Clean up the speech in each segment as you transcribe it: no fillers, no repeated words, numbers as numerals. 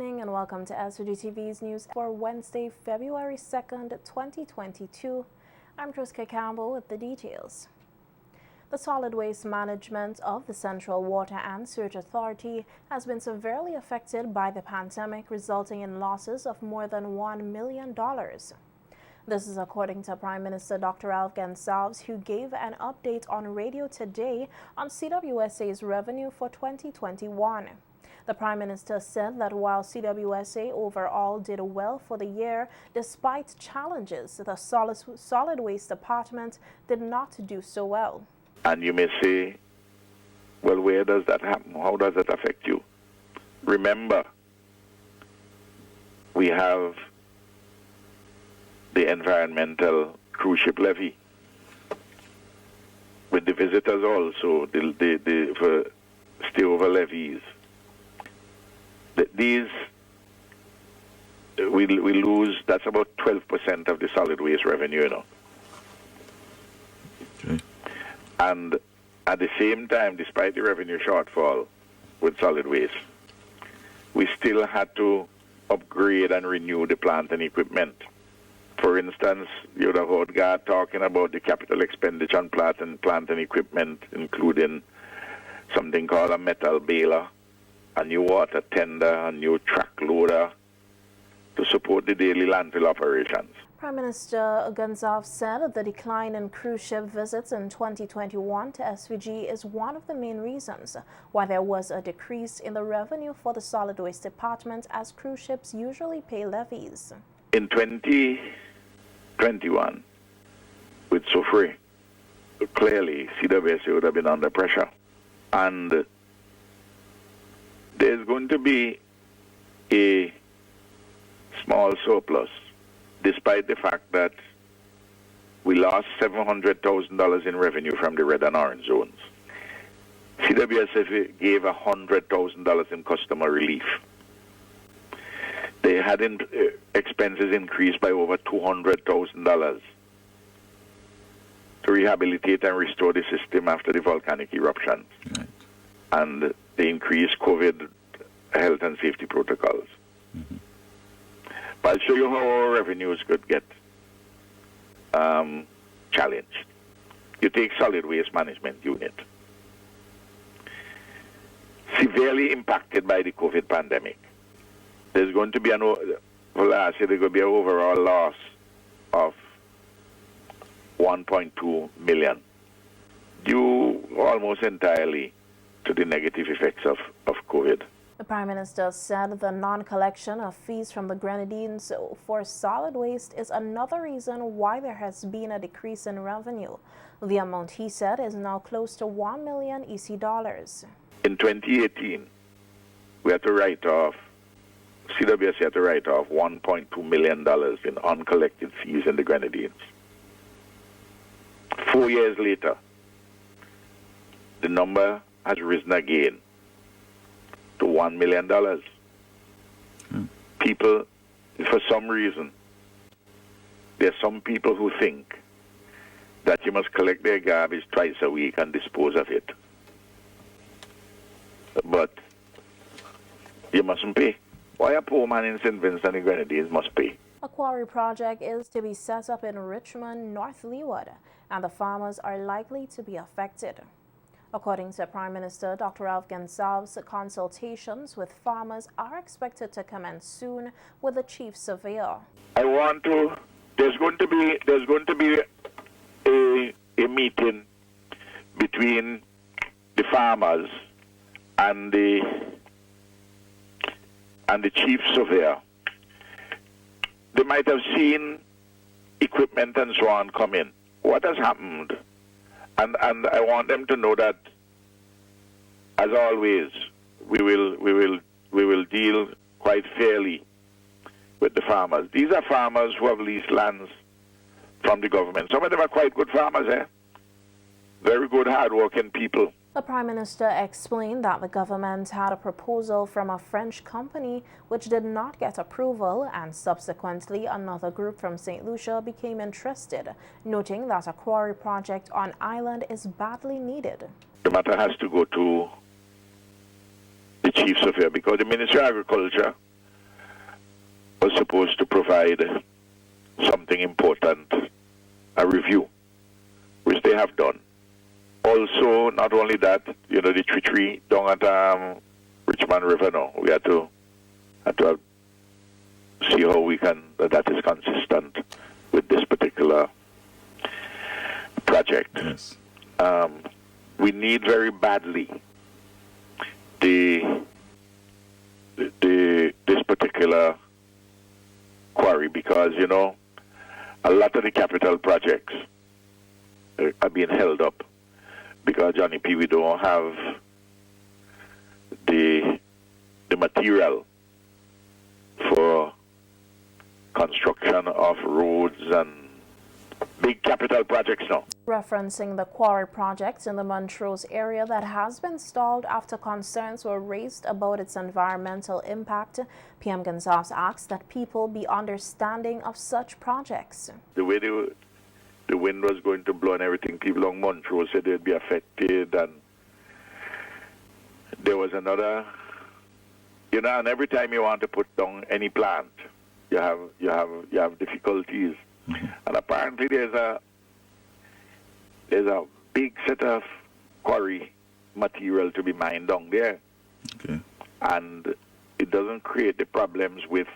evening and welcome to SVGTV's news for Wednesday, February 2nd, 2022. I'm Triska Campbell with the details. The solid waste management of the Central Water and Sewage Authority has been severely affected by the pandemic, resulting in losses of more than $1 million. This is according to Prime Minister Dr. Alf Gonsalves, who gave an update on radio today on CWSA's revenue for 2021. The Prime Minister said that while CWSA overall did well for the year, despite challenges, the solid waste department did not do so well. And you may say, well, where does that happen? How does it affect you? Remember, we have the environmental cruise ship levy with the visitors also, for stayover levies. These we lose. That's about 12% of the solid waste revenue, you know. Okay. And at the same time, despite the revenue shortfall with solid waste, we still had to upgrade and renew the plant and equipment. For instance, you would have heard God talking about the capital expenditure on plant and equipment, including something called a metal baler, a new water tender, a new track loader to support the daily landfill operations. Prime Minister Gonsalves said the decline in cruise ship visits in 2021 to SVG is one of the main reasons why there was a decrease in the revenue for the solid waste department, as cruise ships usually pay levies. In 2021, with SOFRE, clearly CWSA would have been under pressure. And there's going to be a small surplus, despite the fact that we lost $700,000 in revenue from the red and orange zones. CWSA gave $100,000 in customer relief. They had expenses increased by over $200,000 to rehabilitate and restore the system after the volcanic eruptions. Right. And the increased COVID health and safety protocols. Mm-hmm. But I'll show you how our revenues could get challenged. You take solid waste management unit, severely impacted by the COVID pandemic. There's going to be an overall loss of $1.2 million, due almost entirely to the negative effects of COVID. The Prime Minister said the non-collection of fees from the Grenadines for solid waste is another reason why there has been a decrease in revenue. The amount, he said, is now close to $1 million EC dollars. In 2018, we had to write off, CWS had to write off $1.2 million in uncollected fees in the Grenadines. 4 years later, the number has risen again to $1 million. People, for some reason, there are some people who think that you must collect their garbage twice a week and dispose of it. But you mustn't pay. Why a poor man in St. Vincent and Grenadines must pay? A quarry project is to be set up in Richmond, North Leeward, and the farmers are likely to be affected. According to Prime Minister Dr. Alf Gonsalves, consultations with farmers are expected to commence soon with the chief surveyor. There's going to be a meeting between the farmers and the chief surveyor. They might have seen equipment and so on come in. What has happened? And I want them to know that, as always, we will deal quite fairly with the farmers. These are farmers who have leased lands from the government. Some of them are quite good farmers, very good, hard-working people. The Prime Minister explained that the government had a proposal from a French company which did not get approval, and subsequently another group from St. Lucia became interested, noting that a quarry project on island is badly needed. The matter has to go to the chief surveyor, because the Ministry of Agriculture was supposed to provide something important, a review, which they have done. Also, not only that, the treachery down at Richmond River now, we had to see how we can, that is consistent with this particular project. Yes. We need very badly this particular quarry because, a lot of the capital projects are being held up because, Johnny P., we don't have the material for construction of roads and big capital projects now. Referencing the quarry project in the Montrose area that has been stalled after concerns were raised about its environmental impact, PM Gonsalves asked that people be understanding of such projects. The way the wind was going to blow and everything, people along Montrose said they'd be affected, and there was another, and every time you want to put down any plant, you have difficulties. Mm-hmm. And apparently there's a big set of quarry material to be mined down there. Okay. And it doesn't create the problems with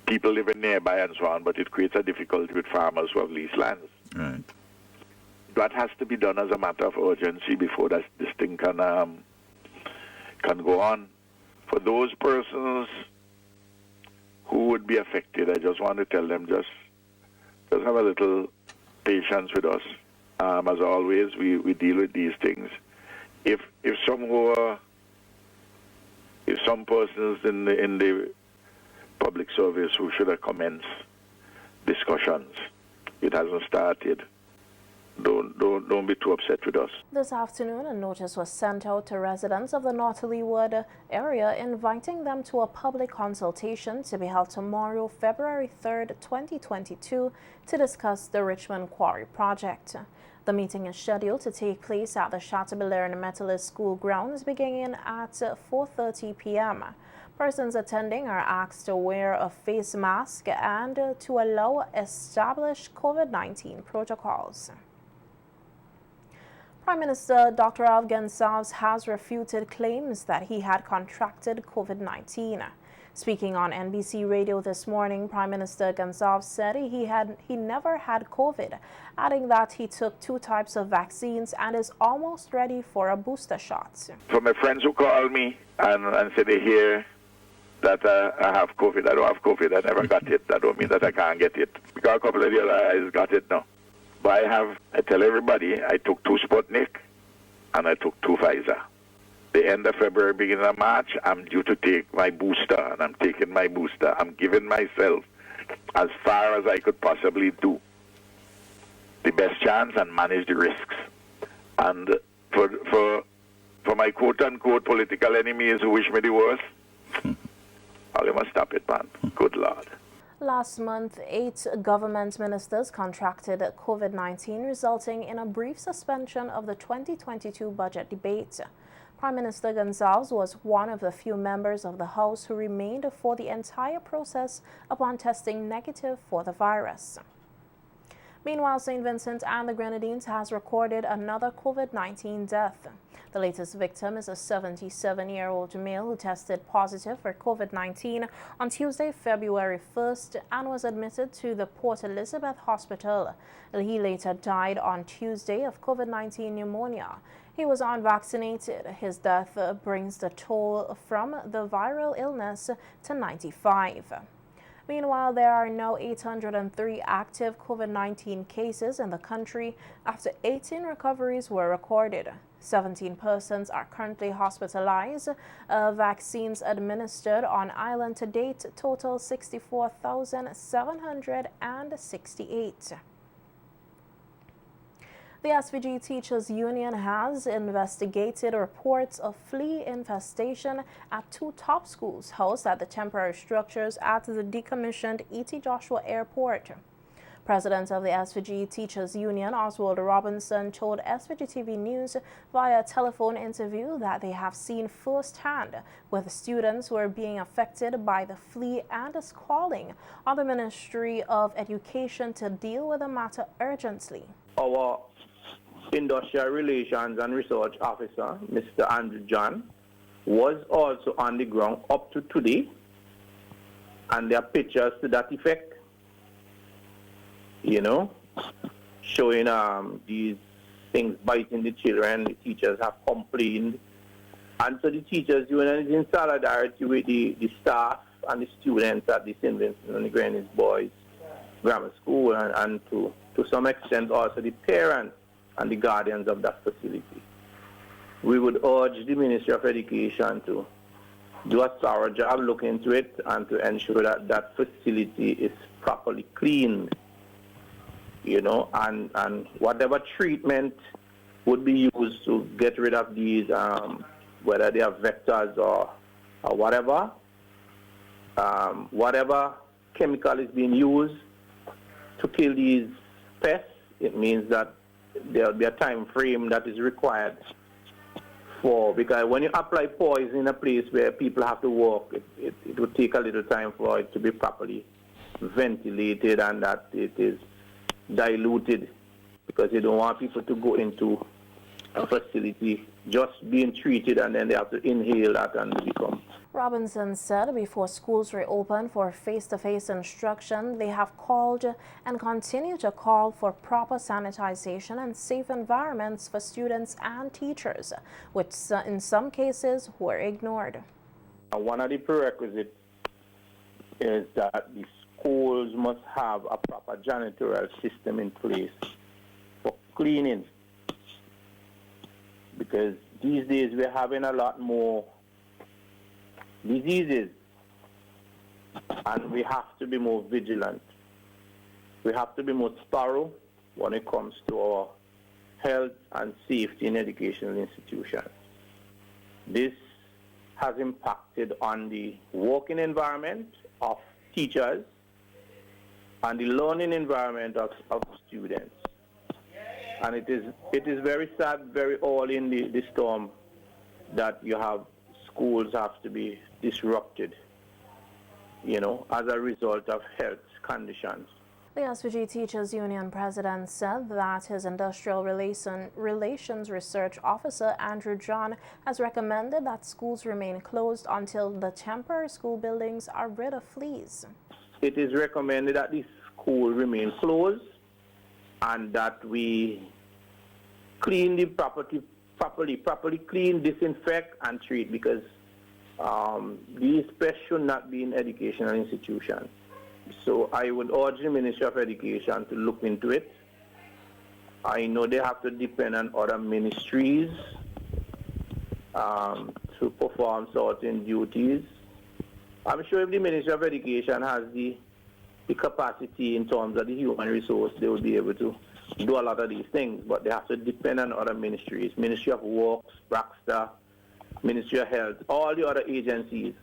people living nearby and so on, but it creates a difficulty with farmers who have leased lands. Right. That has to be done as a matter of urgency before this thing can go on. For those persons who would be affected, I just want to tell them just have a little patience with us. As always, we deal with these things. If some persons in the public service who should have commenced discussions, it hasn't started. Don't be too upset with us. This afternoon, a notice was sent out to residents of the North Leeward area inviting them to a public consultation to be held tomorrow, February 3rd, 2022, to discuss the Richmond Quarry project. The meeting is scheduled to take place at the Chateaubriand Methodist School grounds beginning at 4:30 p.m. Persons attending are asked to wear a face mask and to allow established COVID-19 protocols. Prime Minister Dr. Gonsalves has refuted claims that he had contracted COVID-19. Speaking on NBC Radio this morning, Prime Minister Gonsalves said he never had COVID, adding that he took 2 types of vaccines and is almost ready for a booster shot. For my friends who call me and say they hear that I have COVID, I don't have COVID, I never got it. That don't mean that I can't get it. Because a couple of the other guys got it now. But I tell everybody, I took 2 Sputnik and I took 2 Pfizer. The end of February, beginning of March, I'm due to take my booster, and I'm taking my booster. I'm giving myself as far as I could possibly do the best chance and manage the risks. And for my quote-unquote political enemies who wish me the worst, I must stop it, man. Good Lord. Last month, 8 government ministers contracted COVID-19, resulting in a brief suspension of the 2022 budget debate. Prime Minister Gonsalves was one of the few members of the House who remained for the entire process upon testing negative for the virus. Meanwhile, St. Vincent and the Grenadines has recorded another COVID-19 death. The latest victim is a 77-year-old male who tested positive for COVID-19 on Tuesday, February 1st, and was admitted to the Port Elizabeth Hospital. He later died on Tuesday of COVID-19 pneumonia. He was unvaccinated. His death brings the toll from the viral illness to 95. Meanwhile, there are now 803 active COVID-19 cases in the country after 18 recoveries were recorded. 17 persons are currently hospitalized. Vaccines administered on island to date total 64,768. The SVG Teachers Union has investigated reports of flea infestation at 2 top schools housed at the temporary structures at the decommissioned E.T. Joshua Airport. President of the SVG Teachers Union, Oswald Robinson, told SVG-TV News via a telephone interview that they have seen firsthand with students who are being affected by the flea and is calling on the Ministry of Education to deal with the matter urgently. Our Industrial Relations and Research Officer, Mr. Andrew John, was also on the ground up to today, and there are pictures to that effect, showing these things biting the children. The teachers have complained, and so the teachers union is in solidarity with the staff and the students at the St. Vincent and the Grenadines Boys Grammar School, and to some extent also the parents and the guardians of that facility. We would urge the Ministry of Education to do a thorough job, look into it, and to ensure that that facility is properly cleaned, and whatever treatment would be used to get rid of these, whether they are vectors or whatever, whatever chemical is being used to kill these pests, it means that there will be a time frame that is required because when you apply poison in a place where people have to work, it would take a little time for it to be properly ventilated and that it is diluted, because you don't want people to go into a facility just being treated and then they have to inhale that and become. Robinson said before schools reopen for face-to-face instruction, they have called and continue to call for proper sanitization and safe environments for students and teachers, which in some cases were ignored. One of the prerequisites is that the schools must have a proper janitorial system in place for cleaning, because these days we're having a lot more diseases, and we have to be more vigilant. We have to be more thorough when it comes to our health and safety in educational institutions. This has impacted on the working environment of teachers and the learning environment of students. And it is very sad, very early in the storm, that you have schools have to be disrupted, as a result of health conditions. The SVG Teachers Union president said that his Industrial Relations Research Officer, Andrew John, has recommended that schools remain closed until the temporary school buildings are rid of fleas. It is recommended that the school remain closed and that we clean the property properly clean, disinfect, and treat, because these pests should not be in educational institutions. So I would urge the Ministry of Education to look into it. I know they have to depend on other ministries to perform certain duties. I'm sure if the Ministry of Education has the capacity in terms of the human resource, they will be able to do a lot of these things, but they have to depend on other ministries, Ministry of Works, Baxter, Ministry of Health, all the other agencies.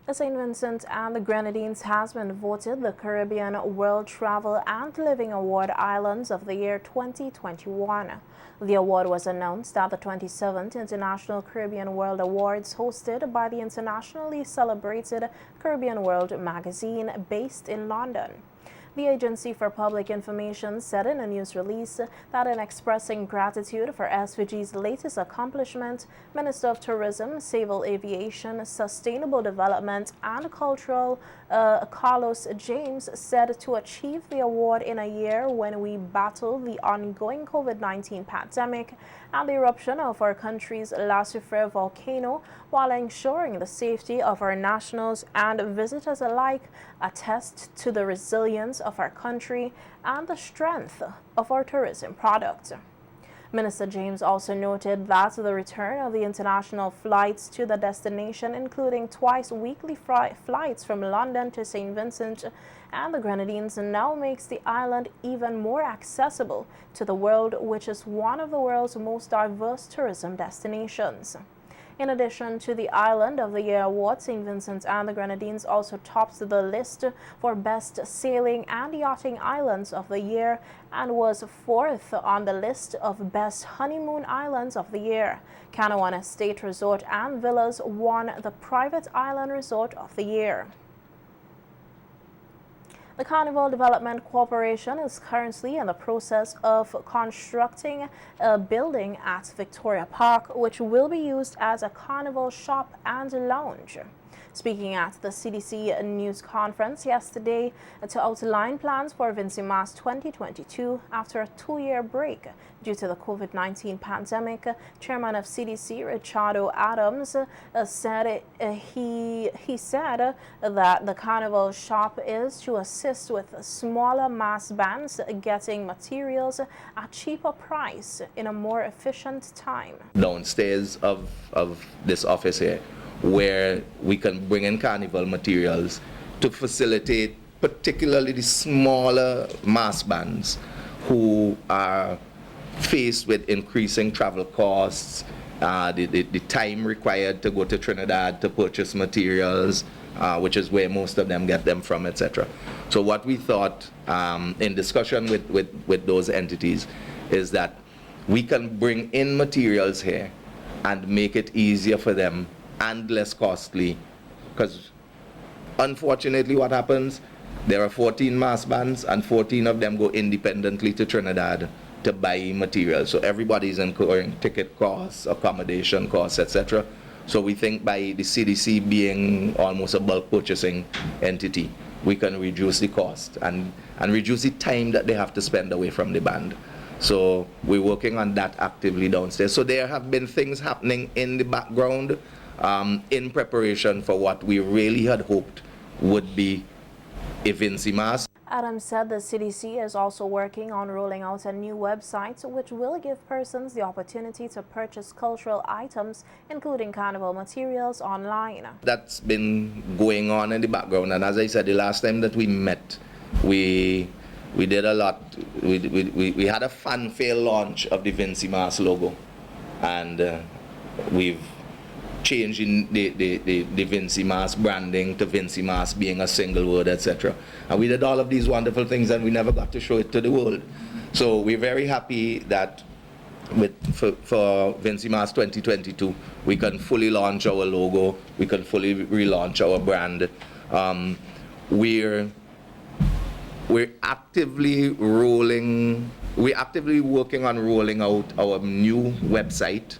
The St. Vincent and the Grenadines has been voted the Caribbean World Travel and Living Award Islands of the Year 2021. The award was announced at the 27th International Caribbean World Awards hosted by the internationally celebrated Caribbean World magazine based in London. The Agency for Public Information said in a news release that in expressing gratitude for SVG's latest accomplishment, Minister of Tourism, Civil Aviation, Sustainable Development and Cultural Carlos James said to achieve the award in a year when we battle the ongoing COVID-19 pandemic and the eruption of our country's La Soufrière volcano while ensuring the safety of our nationals and visitors alike attest to the resilience of our country and the strength of our tourism product. Minister James also noted that the return of the international flights to the destination, including twice weekly flights from London to St. Vincent and the Grenadines, now makes the island even more accessible to the world, which is one of the world's most diverse tourism destinations. In addition to the Island of the Year award, St. Vincent and the Grenadines also topped the list for Best Sailing and Yachting Islands of the Year and was fourth on the list of Best Honeymoon Islands of the Year. Canawan Estate Resort and Villas won the Private Island Resort of the Year. The Carnival Development Corporation is currently in the process of constructing a building at Victoria Park, which will be used as a Carnival Shop and lounge. Speaking at the CDC news conference yesterday to outline plans for Vincimas 2022 after a 2-year break due to the COVID-19 pandemic, Chairman of CDC Richardo Adams said that the Carnival Shop is to assist with smaller mass bands getting materials at cheaper price in a more efficient time. Downstairs of this office here, where we can bring in carnival materials to facilitate particularly the smaller mass bands who are faced with increasing travel costs, the time required to go to Trinidad to purchase materials, which is where most of them get them from, etc. So what we thought in discussion with those entities is that we can bring in materials here and make it easier for them and less costly, because unfortunately what happens, there are 14 mass bands and 14 of them go independently to Trinidad to buy materials. So everybody's incurring ticket costs, accommodation costs, etc. So we think by the CDC being almost a bulk purchasing entity, we can reduce the cost and reduce the time that they have to spend away from the band. So we're working on that actively downstairs. So there have been things happening in the background in preparation for what we really had hoped would be a Vincimas. Adams said the CDC is also working on rolling out a new website which will give persons the opportunity to purchase cultural items, including carnival materials, online. That's been going on in the background, and as I said, the last time that we met, we did a lot. We had a fanfare launch of the Vincimas logo, and we've changing the Vincimas branding to Vincimas being a single word, etc. And we did all of these wonderful things and we never got to show it to the world. So we're very happy that for Vincimas 2022, we can fully launch our logo, we can fully relaunch our brand. We're actively working on rolling out our new website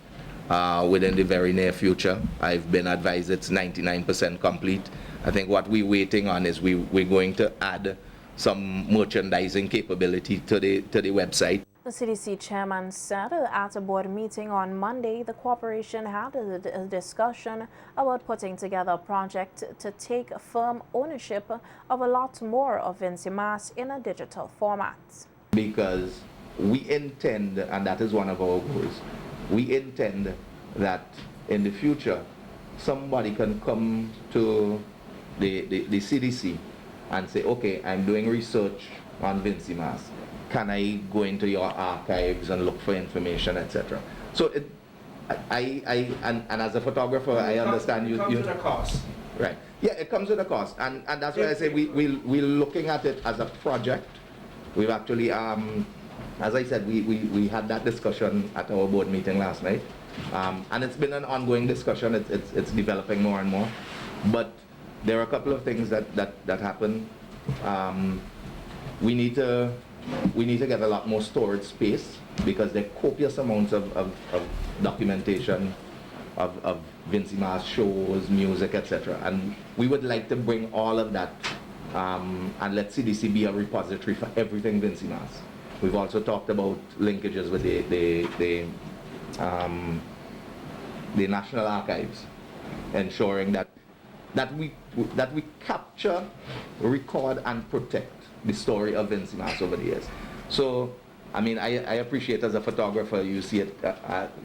within the very near future. I've been advised it's 99% complete. I think what we're waiting on is we're going to add some merchandising capability to the website. The CDC chairman said at a board meeting on Monday the corporation had a discussion about putting together a project to take firm ownership of a lot more of Vincimas in a digital format. Because we intend, and that is one of our goals, we intend that in the future somebody can come to the CDC and say, okay, I'm doing research on Vincimas. Can I go into your archives and look for information, etc.? So and as a photographer, I understand you. It comes with a cost. Right. Yeah, it comes with a cost, and that's why I say we're looking at it as a project. We've actually, as I said, we had that discussion at our board meeting last night, and it's been an ongoing discussion. It's developing more and more, but there are a couple of things that happen. We need to get a lot more storage space because there are copious amounts of documentation of Vincimas shows, music, etc. And we would like to bring all of that and let CDC be a repository for everything Vincimas. We've also talked about linkages with the National Archives, ensuring that we capture, record, and protect the story of Vincimas over the years. So, I mean, I appreciate as a photographer, you see it,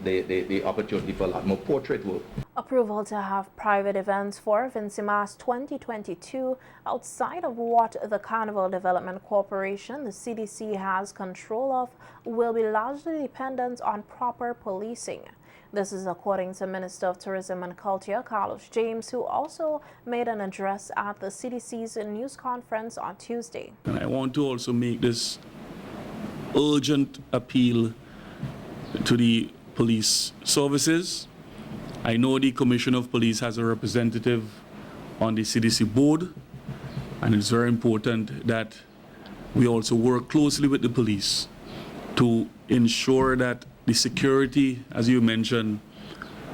the opportunity for a lot more portrait work. Approval to have private events for Vincimas 2022 outside of what the Carnival Development Corporation, the CDC, has control of will be largely dependent on proper policing. This is according to Minister of Tourism and Culture, Carlos James, who also made an address at the CDC's news conference on Tuesday. And I want to also make this urgent appeal to the police services. I know the Commissioner of Police has a representative on the CDC board, and it's very important that we also work closely with the police to ensure that the security, as you mentioned,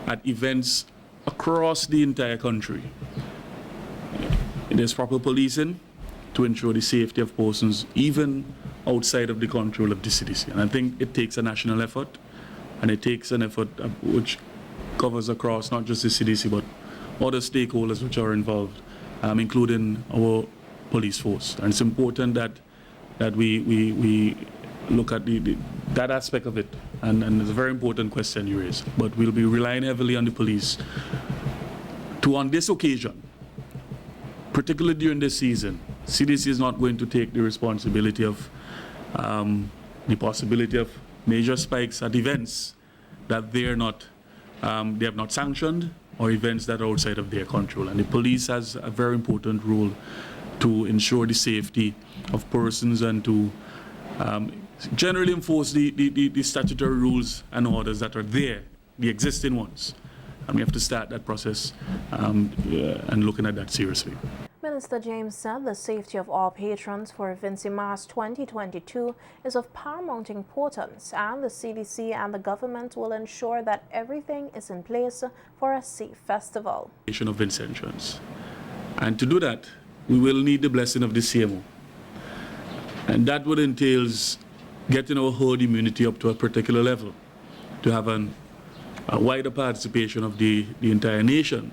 at events across the entire country, there's proper policing to ensure the safety of persons even outside of the control of the CDC. And I think it takes a national effort, and it takes an effort which covers across not just the CDC but other stakeholders which are involved, including our police force. And it's important that we look at that aspect of it, and it's a very important question you raised. But we'll be relying heavily on the police to, on this occasion, particularly during this season, CDC is not going to take the responsibility of the possibility of major spikes at events that they have not sanctioned, or events that are outside of their control. And the police has a very important role to ensure the safety of persons and to generally enforce the statutory rules and orders that are there, the existing ones. And we have to start that process and looking at that seriously. Minister James said the safety of all patrons for Vincimas 2022 is of paramount importance, and the CDC and the government will ensure that everything is in place for a safe festival. Of Vincentians. And to do that, we will need the blessing of the CMO. And that would entail getting our herd immunity up to a particular level, to have a wider participation of the entire nation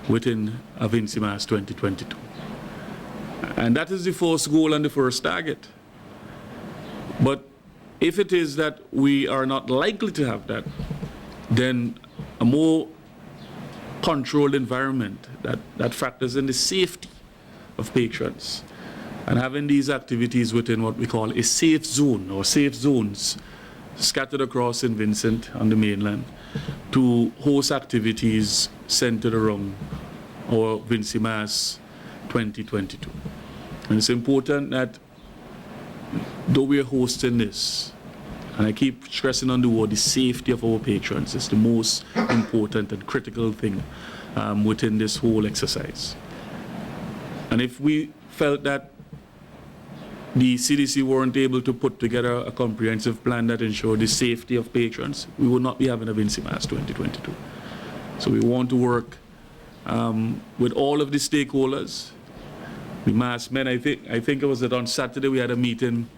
within Vincimas 2022. And that is the first goal and the first target. But if it is that we are not likely to have that, then a more controlled environment that factors in the safety of patrons, and having these activities within what we call a safe zone or safe zones scattered across St. Vincent on the mainland to host activities centered around our Vincimas 2022. And it's important that though we are hosting this, and I keep stressing on the word, the safety of our patrons is the most important and critical thing within this whole exercise. And if we felt that the CDC weren't able to put together a comprehensive plan that ensured the safety of patrons, we would not be having a Vincimas 2022. So we want to work with all of the stakeholders, the mass men. I think it was that on Saturday we had a meeting